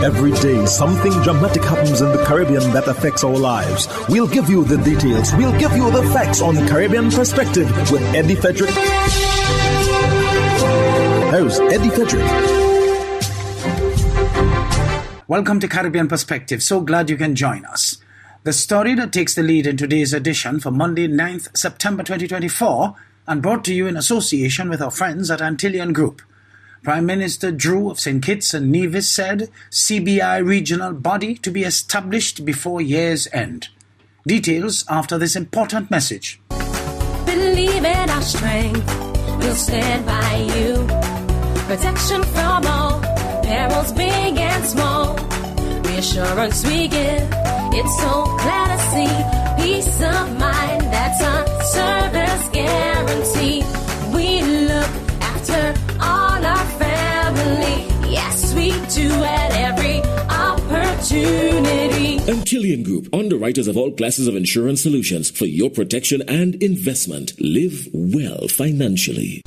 Every day, something dramatic happens in the Caribbean that affects our lives. We'll give you the details. We'll give you the facts on Caribbean Perspective with Eddie Frederick. Here's Eddie Frederick. Welcome to Caribbean Perspective. So glad you can join us. The story that takes the lead in today's edition for Monday, 9th September 2024, and brought to you in association with our friends at Antillean Group. Prime Minister Drew of St. Kitts and Nevis said CBI regional body to be established before year's end. Details after this important message. Believe in our strength, we'll stand by you. Protection from all, perils big and small. Reassurance we give, it's so clear to see. Peace of mind, that's a service guarantee. We look after all our family. Yes, we do at every opportunity. Antillean Group, underwriters of all classes of insurance solutions for your protection and investment. Live well financially.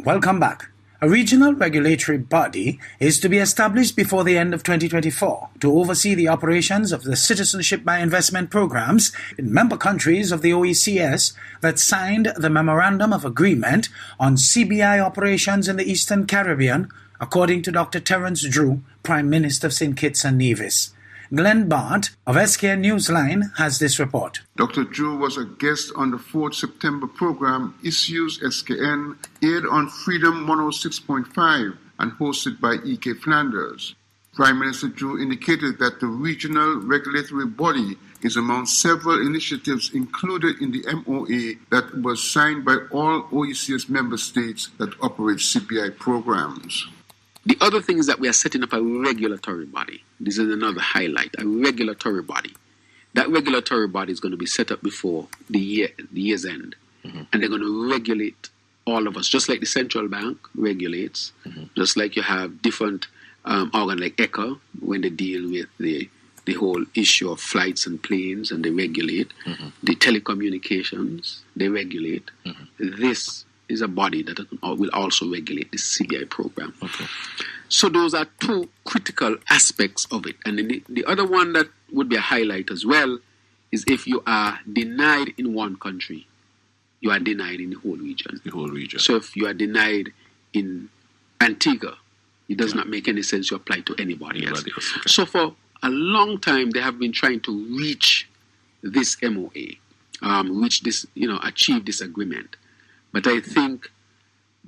Welcome back. A regional regulatory body is to be established before the end of 2024 to oversee the operations of the Citizenship by Investment programs in member countries of the OECS that signed the Memorandum of Agreement on CBI operations in the Eastern Caribbean, according to Dr. Terence Drew, Prime Minister of St. Kitts and Nevis. Glenn Bart of SKN Newsline has this report. Dr. Drew was a guest on the 4th September program Issues SKN, aired on Freedom 106.5 and hosted by E.K. Flanders. Prime Minister Drew indicated that the regional regulatory body is among several initiatives included in the MOA that was signed by all OECS member states that operate CBI programs. The other thing is that we are setting up a regulatory body. This is another highlight, a regulatory body. That regulatory body is going to be set up before the year's end. Mm-hmm. And they're going to regulate all of us, just like the central bank regulates, just like you have different organs like ECHA when they deal with the whole issue of flights and planes, and they regulate. The telecommunications, they regulate. This is a body that will also regulate the CBI program. Okay. So those are two critical aspects of it. And then the other one that would be a highlight as well is if you are denied in one country, you are denied in the whole region. The whole region. So if you are denied in Antigua, it does not make any sense to apply to anybody else. Okay. So for a long time, they have been trying to reach this MOA, achieve this agreement. But I think,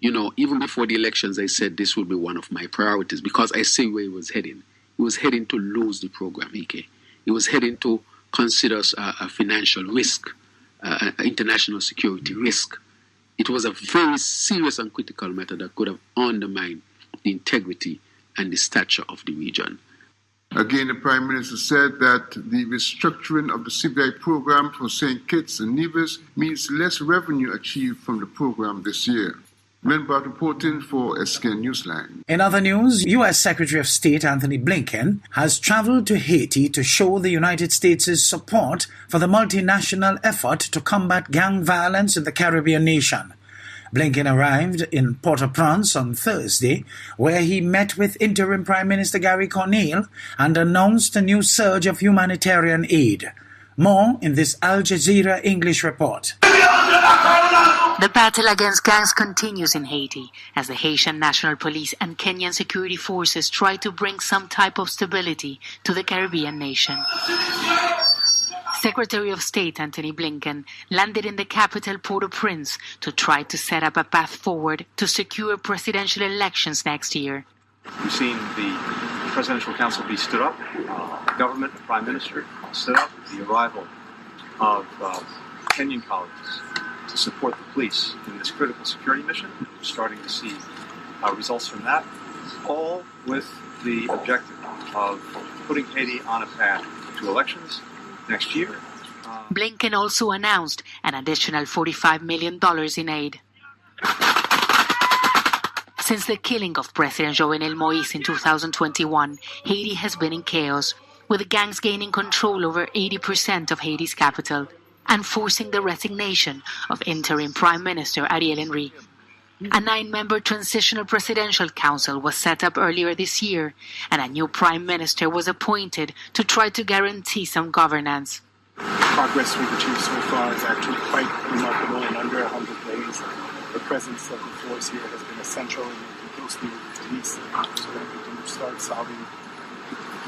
even before the elections, I said this will be one of my priorities because I see where he was heading. He was heading to lose the program, EK. He was heading to consider a financial risk, international security risk. It was a very serious and critical matter that could have undermined the integrity and the stature of the region. Again, the Prime Minister said that the restructuring of the CBI program for St. Kitts and Nevis means less revenue achieved from the program this year. Glenn Bart reporting for SKN Newsline. In other news, U.S. Secretary of State Anthony Blinken has traveled to Haiti to show the United States' support for the multinational effort to combat gang violence in the Caribbean nation. Blinken arrived in Port-au-Prince on Thursday, where he met with Interim Prime Minister Gary Cornell and announced a new surge of humanitarian aid. More in this Al Jazeera English report. The battle against gangs continues in Haiti as the Haitian National Police and Kenyan security forces try to bring some type of stability to the Caribbean nation. Secretary of State Anthony Blinken landed in the capital Port-au-Prince to try to set up a path forward to secure presidential elections next year. We've seen the Presidential Council be stood up, the government, the Prime Minister stood up, the arrival of Kenyan colleagues to support the police in this critical security mission. We're starting to see results from that, all with the objective of putting Haiti on a path to elections next year. Blinken also announced an additional $45 million in aid. Since the killing of President Jovenel Moïse in 2021, Haiti has been in chaos, with the gangs gaining control over 80% of Haiti's capital. and forcing the resignation of interim Prime Minister Ariel Henry. A 9-member transitional presidential council was set up earlier this year, and a new prime minister was appointed to try to guarantee some governance. The progress we've achieved so far is actually quite remarkable. In under 100 days, the presence of the force here has been essential in working closely with the police so that we can start solving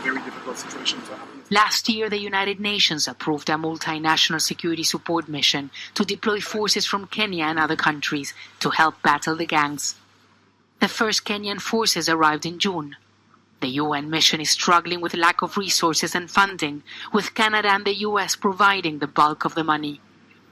very difficult situations. Last year, the United Nations approved a multinational security support mission to deploy forces from Kenya and other countries to help battle the gangs. The first Kenyan forces arrived in June. The UN mission is struggling with lack of resources and funding, with Canada and the US providing the bulk of the money.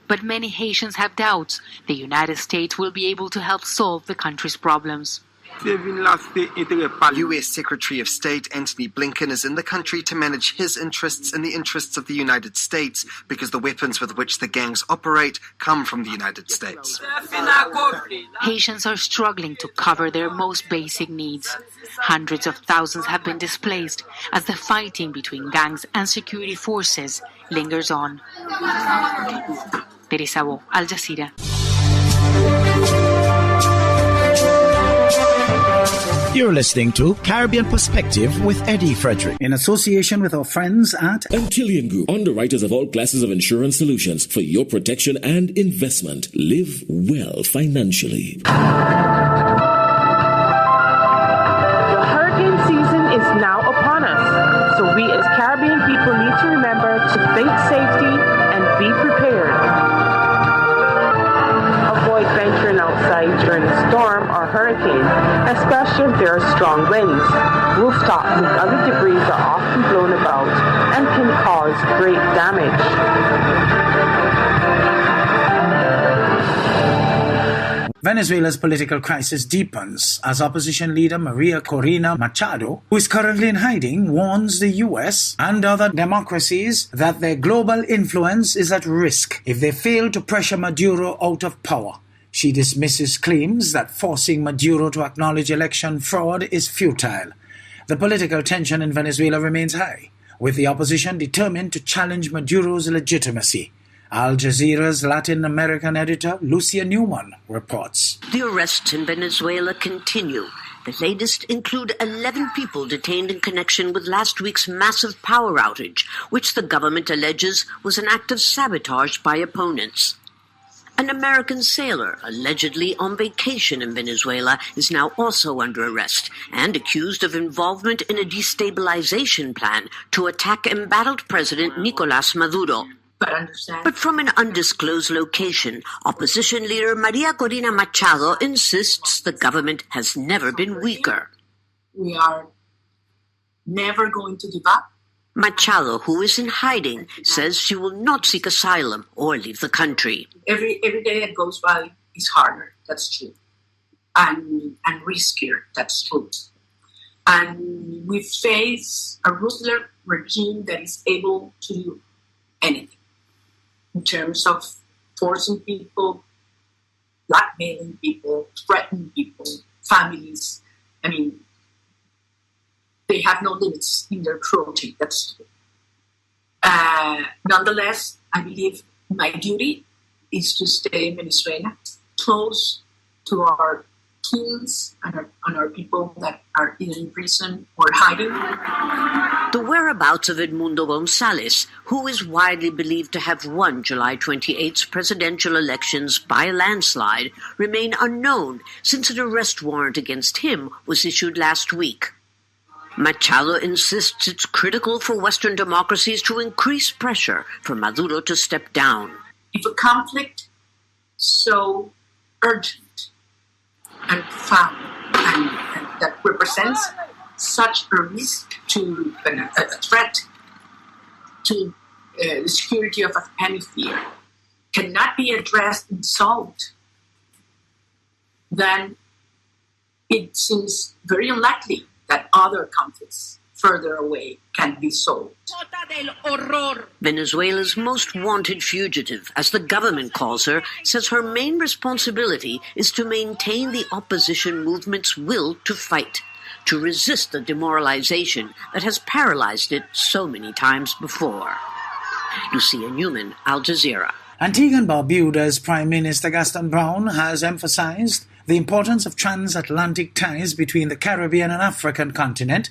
But many Haitians have doubts the United States will be able to help solve the country's problems. U.S. Secretary of State Antony Blinken is in the country to manage his interests and the interests of the United States because the weapons with which the gangs operate come from the United States. Haitians are struggling to cover their most basic needs. Hundreds of thousands have been displaced as the fighting between gangs and security forces lingers on. Teresa Bo, Al Jazeera. You're listening to Caribbean Perspective with Eddie Frederick, in association with our friends at Antillean Group, underwriters of all classes of insurance solutions for your protection and investment. Live well financially. The hurricane season is now upon us, so we as Caribbean people need to remember to think safety and be prepared. Avoid venturing outside during a storm or hurricane, especially if there are strong winds. Rooftops and other debris are often blown about and can cause great damage. Venezuela's political crisis deepens as opposition leader Maria Corina Machado, who is currently in hiding, warns the US and other democracies that their global influence is at risk if they fail to pressure Maduro out of power. She dismisses claims that forcing Maduro to acknowledge election fraud is futile. The political tension in Venezuela remains high, with the opposition determined to challenge Maduro's legitimacy. Al Jazeera's Latin American editor Lucia Newman reports. The arrests in Venezuela continue. The latest include 11 people detained in connection with last week's massive power outage, which the government alleges was an act of sabotage by opponents. An American sailor, allegedly on vacation in Venezuela, is now also under arrest and accused of involvement in a destabilization plan to attack embattled President Nicolás Maduro. But from an undisclosed location, opposition leader Maria Corina Machado insists the government has never been weaker. We are never going to give up. Machado, who is in hiding, says she will not seek asylum or leave the country. Every day that goes by is harder, that's true. And riskier, that's true. And we face a ruthless regime that is able to do anything in terms of forcing people, blackmailing people, threatening people, families. I mean, they have no limits in their cruelty, that's true. Nonetheless, I believe my duty is to stay in Venezuela, close to our teens and our people that are either in prison or hiding. The whereabouts of Edmundo González, who is widely believed to have won July 28th's presidential elections by a landslide, remain unknown since an arrest warrant against him was issued last week. Machado insists it's critical for Western democracies to increase pressure for Maduro to step down. If a conflict so urgent and profound and that represents such a risk to a threat to the security of a hemisphere cannot be addressed and solved, then it seems very unlikely that other conflicts further away can be solved. Venezuela's most wanted fugitive, as the government calls her, says her main responsibility is to maintain the opposition movement's will to fight, to resist the demoralization that has paralyzed it so many times before. Lucia Newman, Al Jazeera. Antigua and Barbuda's Prime Minister Gaston Brown has emphasized the importance of transatlantic ties between the Caribbean and African continent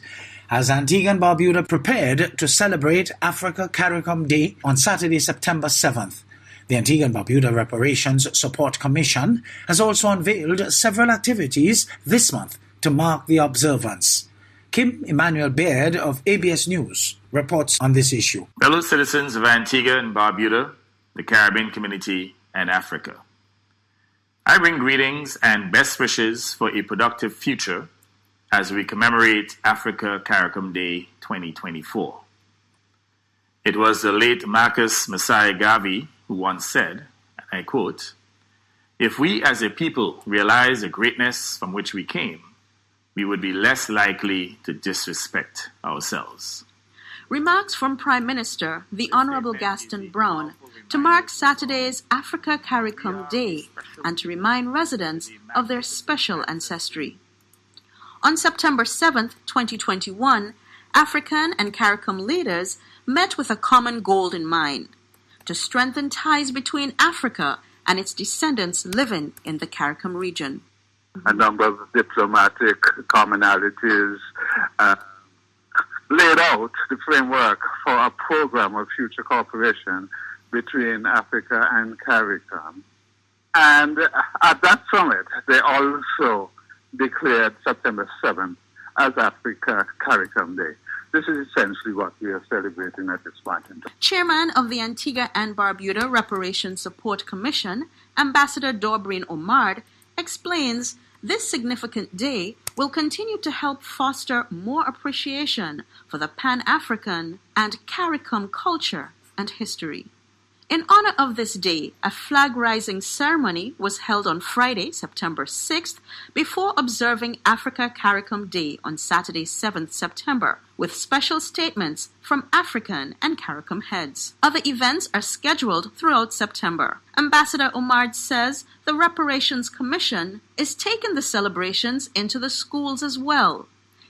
as Antigua and Barbuda prepared to celebrate Africa CARICOM Day on Saturday, September 7th. The Antigua and Barbuda Reparations Support Commission has also unveiled several activities this month to mark the observance. Kim Emmanuel Baird of ABS News reports on this issue. Fellow citizens of Antigua and Barbuda, the Caribbean community, and Africa, I bring greetings and best wishes for a productive future as we commemorate Africa CARICOM Day 2024. It was the late Marcus Messiah Garvey who once said, and I quote, "If we as a people realize the greatness from which we came, we would be less likely to disrespect ourselves." Remarks from Prime Minister the Honorable Gaston Brown to mark Saturday's Africa CARICOM Day and to remind residents of their special ancestry. On September 7th, 2021, African and CARICOM leaders met with a common goal in mind: to strengthen ties between Africa and its descendants living in the CARICOM region. A number of diplomatic commonalities laid out the framework for a program of future cooperation between Africa and CARICOM. And at that summit, they also declared September 7th as Africa CARICOM Day. This is essentially what we are celebrating at this point in time. Chairman of the Antigua and Barbuda Reparations Support Commission, Ambassador Dorbreen Omard, explains this significant day will continue to help foster more appreciation for the Pan-African and CARICOM culture and history. In honor of this day, a flag-raising ceremony was held on Friday, September 6th, before observing Africa CARICOM Day on Saturday, 7th September, with special statements from African and CARICOM heads. Other events are scheduled throughout September. Ambassador Omard says the Reparations Commission is taking the celebrations into the schools as well,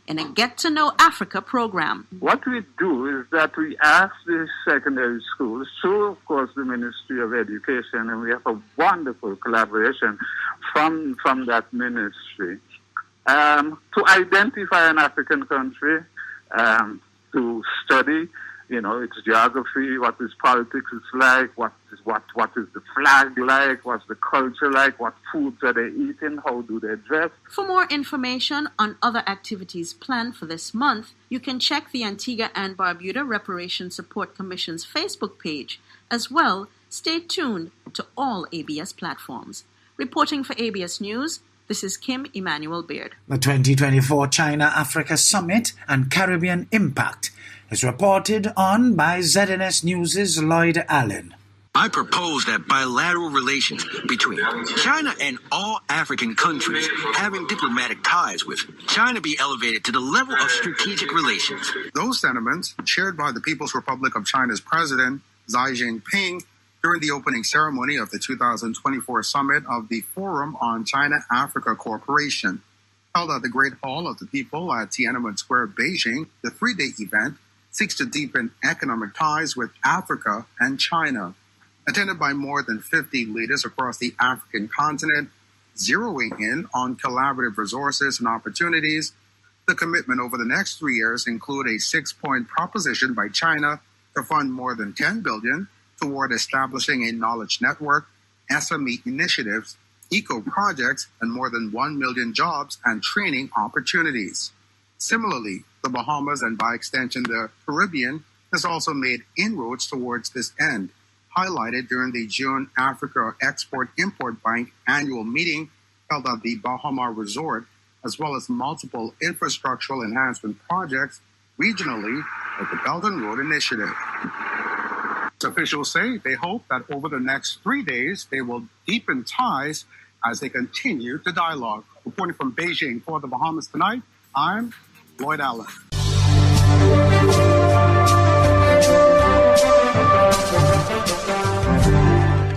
in a Get to Know Africa program. What we do is that we ask the secondary schools, through, of course, the Ministry of Education, and we have a wonderful collaboration from that ministry, to identify an African country, to study, its geography, what its politics is like, what is the flag like, what's the culture like, what foods are they eating, how do they dress. For more information on other activities planned for this month, you can check the Antigua and Barbuda Reparations Support Commission's Facebook page. As well, stay tuned to all ABS platforms. Reporting for ABS News, this is Kim Emmanuel Baird. The 2024 China-Africa Summit and Caribbean Impact is reported on by ZNS News' Lloyd Allen. I propose that bilateral relations between China and all African countries having diplomatic ties with China be elevated to the level of strategic relations. Those sentiments, shared by the People's Republic of China's President Xi Jinping during the opening ceremony of the 2024 summit of the Forum on China-Africa Cooperation, held at the Great Hall of the People at Tiananmen Square, Beijing. The three-day event seeks to deepen economic ties with Africa and China. Attended by more than 50 leaders across the African continent, zeroing in on collaborative resources and opportunities, the commitment over the next 3 years include a 6-point proposition by China to fund more than $10 billion toward establishing a knowledge network, SME initiatives, eco-projects, and more than 1 million jobs and training opportunities. Similarly, the Bahamas and by extension the Caribbean has also made inroads towards this end, highlighted during the June Africa Export-Import Bank annual meeting held at the Bahama Resort, as well as multiple infrastructural enhancement projects regionally like the Belt and Road Initiative. Officials say they hope that over the next 3 days they will deepen ties as they continue the dialogue. Reporting from Beijing for the Bahamas Tonight, I'm Lloyd Allen.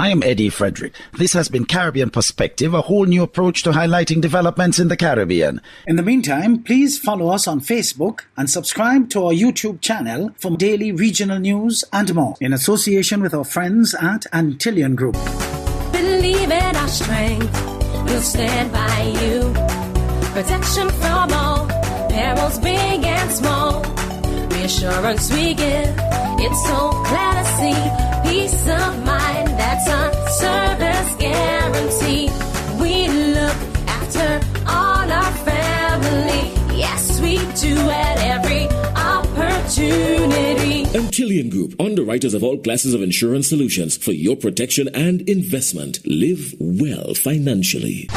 I am Eddie Frederick. This has been Caribbean Perspective, a whole new approach to highlighting developments in the Caribbean. In the meantime, please follow us on Facebook and subscribe to our YouTube channel for daily regional news and more, in association with our friends at Antillean Group. Believe in our strength, we'll stand by you. Protection from all perils, big and small. Reassurance we give, it's so clear to see. Peace of mind, that's our service guarantee. We look after all our family. Yes, we do at every opportunity. Antillean Group, underwriters of all classes of insurance solutions for your protection and investment. Live well financially.